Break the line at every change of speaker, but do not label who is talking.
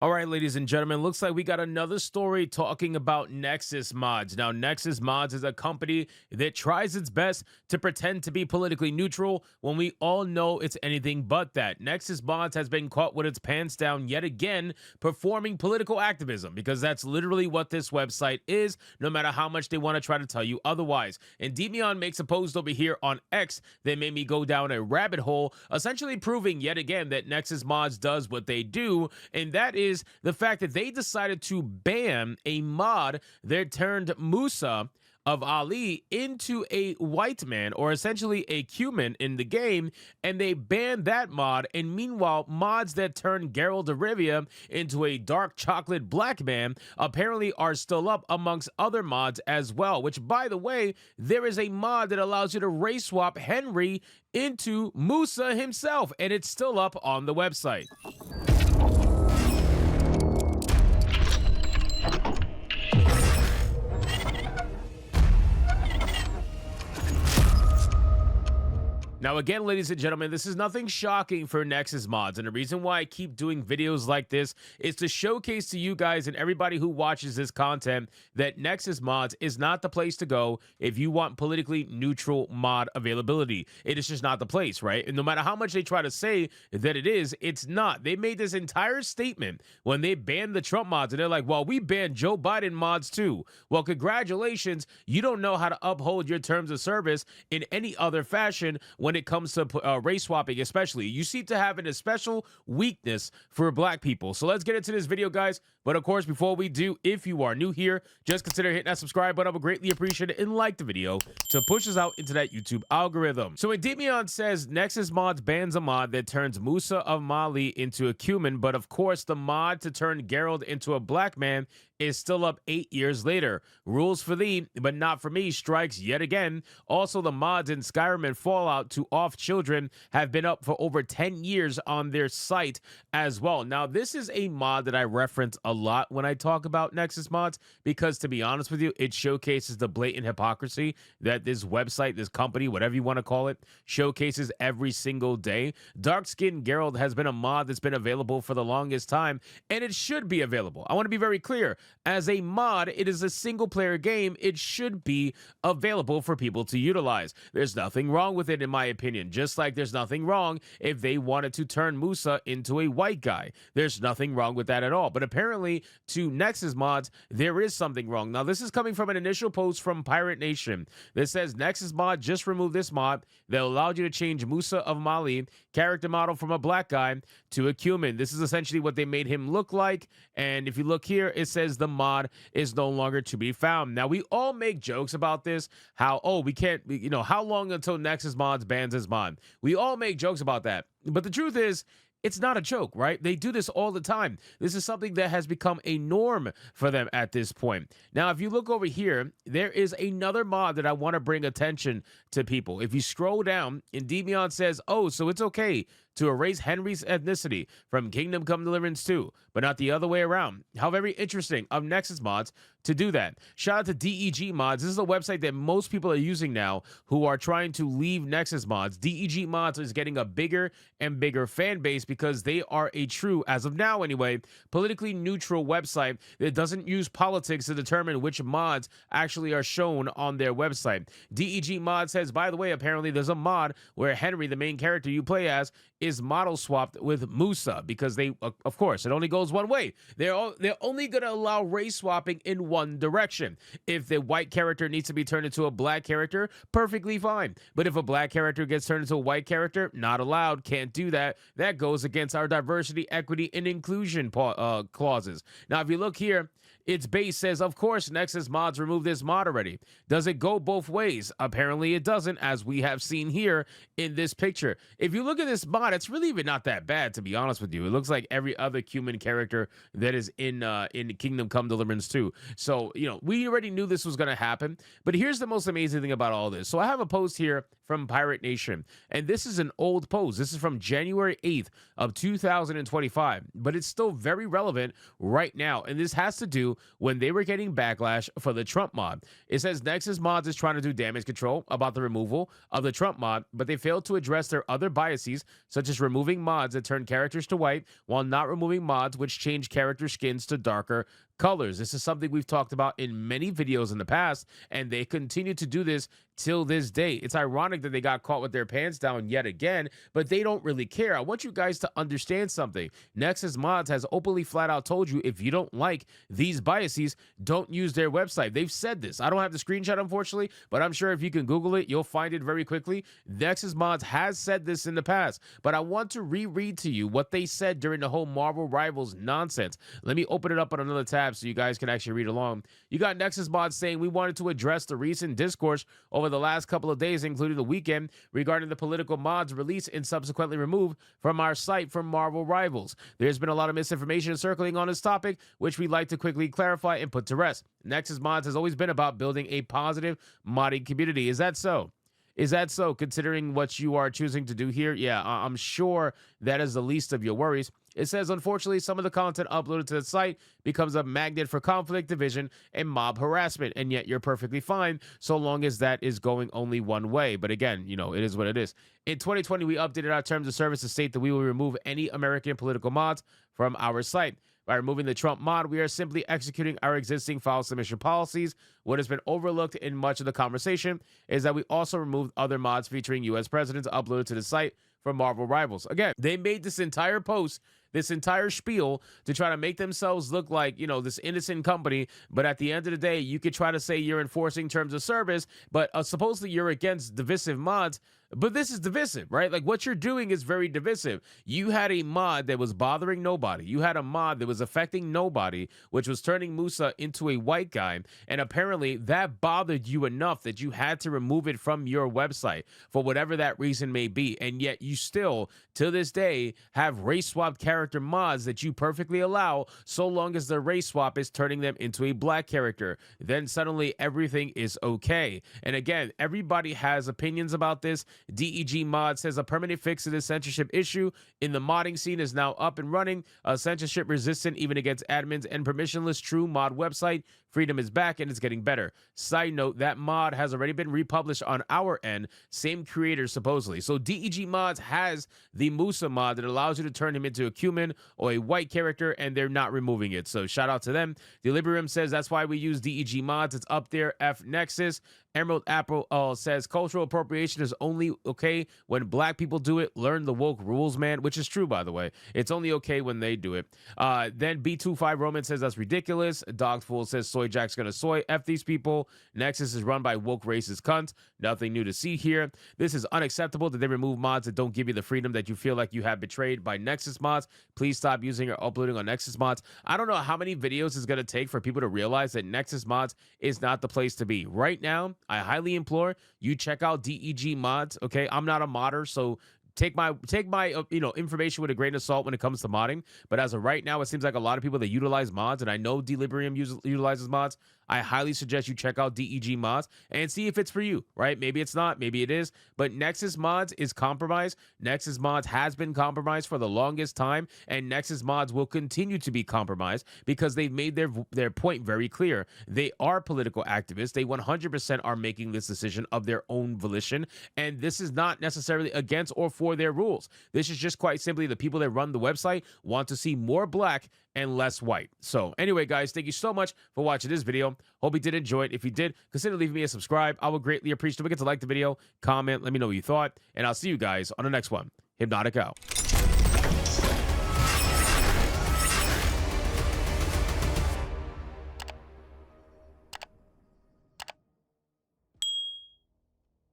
All right, ladies and gentlemen, looks like we got another story talking about Nexus Mods. Now, Nexus Mods is a company that tries its best to pretend to be politically neutral when we all know it's anything but that. Nexus Mods has been caught with its pants down yet again, performing political activism, because that's literally what this website is, no matter how much they want to try to tell you otherwise. And Demion makes a post over here on X that made me go down a rabbit hole, essentially proving yet again that Nexus Mods does what they do, and that is the fact that they decided to ban a mod that turned MUSA of Ali into a white man, or essentially a cumin in the game, and they banned that mod. And meanwhile, mods that turn Geralt of Rivia into a dark chocolate black man apparently are still up amongst other mods as well, which, by the way, there is a mod that allows you to race swap Henry into MUSA himself, and it's still up on the website. Now, again, ladies and gentlemen, this is nothing shocking for Nexus Mods, and the reason why I keep doing videos like this is to showcase to you guys and everybody who watches this content that Nexus Mods is not the place to go if you want politically neutral mod availability. It is just not the place, right? And no matter how much they try to say that it is, it's not. They made this entire statement when they banned the Trump mods, and they're like, well, we banned Joe Biden mods too. Well, congratulations. You don't know how to uphold your terms of service in any other fashion when it comes to race swapping, especially. You seem to have a special weakness for black people. So let's get into this video, guys. But of course, before we do, if you are new here, just consider hitting that subscribe button. I would greatly appreciate it, and like the video to push us out into that YouTube algorithm. So when Demion says Nexus Mods bans a mod that turns Musa of Mali into a cumin, but of course the mod to turn Geralt into a black man is still up 8 years later. Rules for thee, but not for me strikes yet again. Also, the mods in Skyrim and Fallout to off children have been up for over 10 years on their site as well. Now, this is a mod that I reference a lot when I talk about Nexus Mods, because to be honest with you, it showcases the blatant hypocrisy that this website, this company, whatever you want to call it, showcases every single day. Dark Skin Geralt has been a mod that's been available for the longest time, and it should be available. I want to be very clear. As a mod, it is a single-player game. It should be available for people to utilize. There's nothing wrong with it, in my opinion, just like there's nothing wrong if they wanted to turn Musa into a white guy. There's nothing wrong with that at all. But apparently, to Nexus Mods, there is something wrong. Now, this is coming from an initial post from Pirate Nation that says, Nexus Mod just removed this mod that allowed you to change Musa of Mali character model from a black guy to a cumin. This is essentially what they made him look like. And if you look here, it says the mod is no longer to be found. Now, we all make jokes about this, how, oh, we can't, how long until Nexus Mods bans his mod? We all make jokes about that. But the truth is, it's not a joke, right? They do this all the time. This is something that has become a norm for them at this point. Now, if you look over here, there is another mod that I want to bring attention to people. If you scroll down, and Demion says, oh, so it's okay to erase Henry's ethnicity from Kingdom Come Deliverance 2, but not the other way around. How very interesting of Nexus Mods to do that. Shout out to DEG Mods. This is a website that most people are using now who are trying to leave Nexus Mods. DEG Mods is getting a bigger and bigger fan base because they are a true, as of now anyway, politically neutral website that doesn't use politics to determine which mods actually are shown on their website. DEG Mod says, by the way, apparently there's a mod where Henry, the main character you play as, is model swapped with Musa, because they, of course, it only goes one way. They're only going to allow race swapping in one direction. If the white character needs to be turned into a black character, perfectly fine. But if a black character gets turned into a white character, not allowed, can't do that. That goes against our diversity, equity, and inclusion clauses. Now, if you look here, its base says, of course, Nexus Mods removed this mod already. Does it go both ways? Apparently it doesn't, as we have seen here in this picture. If you look at this mod, it's really even not that bad, to be honest with you. It looks like every other human character that is in Kingdom Come Deliverance 2. So, we already knew this was going to happen. But here's the most amazing thing about all this. So I have a post here from Pirate Nation, and this is an old post. This is from January 8th of 2025, but it's still very relevant right now. And this has to do when they were getting backlash for the Trump mod. It says Nexus Mods is trying to do damage control about the removal of the Trump mod, but they failed to address their other biases, such such as removing mods that turn characters to white while not removing mods which change character skins to darker colors. This is something we've talked about in many videos in the past, and they continue to do this till this day. It's ironic that they got caught with their pants down yet again, but they don't really care. I want you guys to understand something. Nexus Mods has openly flat out told you if you don't like these biases, don't use their website. They've said this. I don't have the screenshot, unfortunately, but I'm sure if you can Google it, you'll find it very quickly. Nexus Mods has said this in the past, but I want to reread to you what they said during the whole Marvel Rivals nonsense. Let me open it up on another tab so you guys can actually read along. You got Nexus Mods saying, we wanted to address the recent discourse over the last couple of days, including the weekend, regarding the political mods released and subsequently removed from our site from Marvel Rivals. There's been a lot of misinformation circling on this topic, which we'd like to quickly clarify and put to rest. Nexus Mods has always been about building a positive modding community. Is that so? Is that so, considering what you are choosing to do here? Yeah, I'm sure that is the least of your worries. It says, unfortunately, some of the content uploaded to the site becomes a magnet for conflict, division, and mob harassment, and yet you're perfectly fine so long as that is going only one way. But again, you know, it is what it is. In 2020, we updated our terms of service to state that we will remove any American political mods from our site. By removing the Trump mod, we are simply executing our existing file submission policies. What has been overlooked in much of the conversation is that we also removed other mods featuring U.S. presidents uploaded to the site from Marvel Rivals. Again, they made this entire post, this entire spiel to try to make themselves look like, you know, this innocent company. But at the end of the day, you could try to say you're enforcing terms of service, but supposedly you're against divisive mods. But this is divisive, right? Like, what you're doing is very divisive. You had a mod that was bothering nobody. You had a mod that was affecting nobody, which was turning MUSA into a white guy. And apparently that bothered you enough that you had to remove it from your website for whatever that reason may be. And yet you still, to this day, have race swapped character mods that you perfectly allow so long as the race swap is turning them into a black character. Then suddenly everything is okay. And again, everybody has opinions about this. DEG Mod says a permanent fix to the censorship issue in the modding scene is now up and running. Censorship resistant even against admins and permissionless true mod website. Freedom is back and it's getting better. Side note, that mod has already been republished on our end. Same creator, supposedly. So DEG Mods has the MUSA mod that allows you to turn him into a cumin or a white character, and they're not removing it. So shout out to them. Deliberium says that's why we use DEG Mods. It's up there. F Nexus. Emerald Apple says cultural appropriation is only okay when black people do it. Learn the woke rules, man, which is true, by the way. It's only okay when they do it. Then B25 Roman says that's ridiculous. Dogfool says Soy Jack's gonna soy. F these people. Nexus is run by woke racist cunts. Nothing new to see here. This is unacceptable that they remove mods that don't give you the freedom that you feel like you have betrayed by Nexus Mods. Please stop using or uploading on Nexus Mods. I don't know how many videos it's gonna take for people to realize that Nexus Mods is not the place to be. Right now, I highly implore you check out DEG Mods. Okay, I'm not a modder, so take my information with a grain of salt when it comes to modding. But as of right now, it seems like a lot of people that utilize mods, and I know Deliberium utilizes mods. I highly suggest you check out DEG Mods and see if it's for you, right? Maybe it's not, maybe it is. But Nexus Mods is compromised. Nexus Mods has been compromised for the longest time, and Nexus Mods will continue to be compromised because they've made their point very clear. They are political activists. They 100% are making this decision of their own volition, and this is not necessarily against or for their rules. This is just quite simply the people that run the website want to see more black and less white. So anyway, guys, thank you so much for watching this video. Hope you did enjoy it. If you did, consider leaving me a subscribe. I would greatly appreciate it. Don't forget to like the video, comment, let me know what you thought, and I'll see you guys on the next one. Hypnotic out.